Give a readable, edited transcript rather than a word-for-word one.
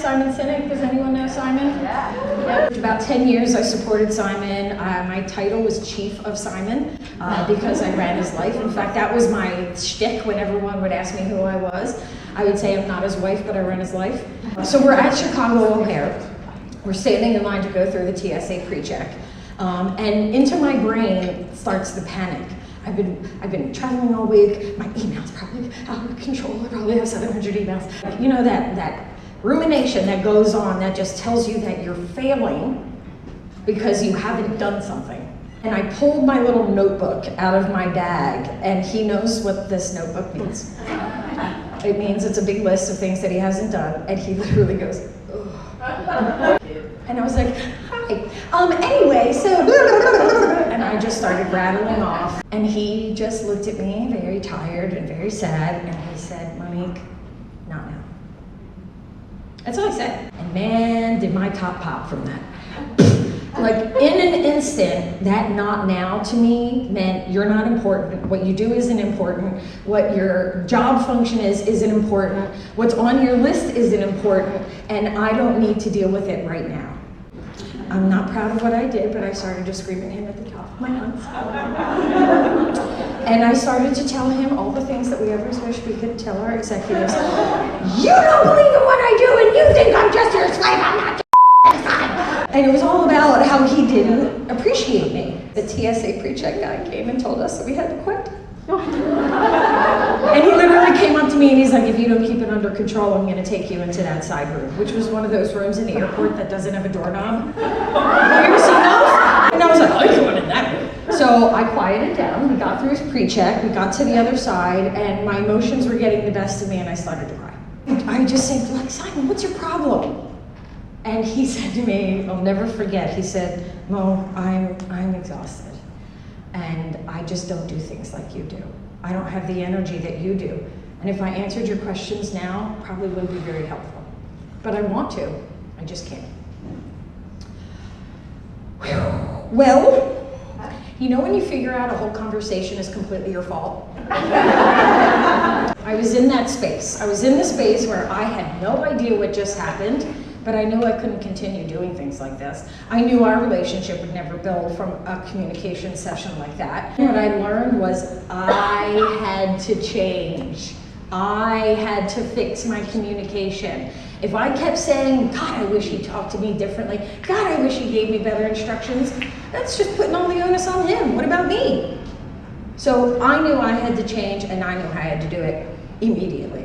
Simon Sinek, does anyone know Simon? Yeah. For about 10 years I supported Simon. My title was Chief of Simon because I ran his life. In fact, that was my shtick when everyone would ask me who I was. I would say I'm not his wife, but I ran his life. So we're at Chicago O'Hare. We're standing in line to go through the TSA pre-check. And into my brain starts the panic. I've been traveling all week. My email's probably out of control. I probably have 700 emails. You know that rumination that goes on that just tells you that you're failing because you haven't done something. And I pulled my little notebook out of my bag, and he knows what this notebook means. It means it's a big list of things that he hasn't done, and he literally goes, ugh. And I was like, hi. Anyway, so, and I just started rattling off, and he just looked at me very tired and very sad, and he said, Monique, not now. That's all I said. And man, did my top pop from that. Like in an instant, that not now to me meant you're not important. What you do isn't important. What your job function isn't important. What's on your list isn't important. And I don't need to deal with it right now. I'm not proud of what I did, but I started to scream at him at the top of my lungs. And I started to tell him all the things that we always wish we could tell our executives. You don't believe in what I do, and you think I'm just your slave. I'm not your slave. And it was all about how he didn't appreciate me. The TSA pre-check guy came and told us that we had to quit. And he literally came up to me and he's like, if you don't keep it under control, I'm gonna take you into that side room, which was one of those rooms in the airport that doesn't have a doorknob. Have you ever seen those? And I was like, I'm going in that room. So I quieted down, we got through his pre-check, we got to the other side, and my emotions were getting the best of me and I started to cry. I just said, like, Simon, what's your problem? And he said to me, I'll never forget, he said, Mo, I'm exhausted. And I just don't do things like you do. I don't have the energy that you do. And if I answered your questions now, probably wouldn't be very helpful. But I want to, I just can't. Well, you know when you figure out a whole conversation is completely your fault? I was in that space. I was in the space where I had no idea what just happened, but I knew I couldn't continue doing things like this. I knew our relationship would never build from a communication session like that. What I learned was I had to change. I had to fix my communication. If I kept saying, God, I wish he talked to me differently, God, I wish he gave me better instructions, that's just putting all the onus on him. What about me? So I knew I had to change, and I knew I had to do it immediately.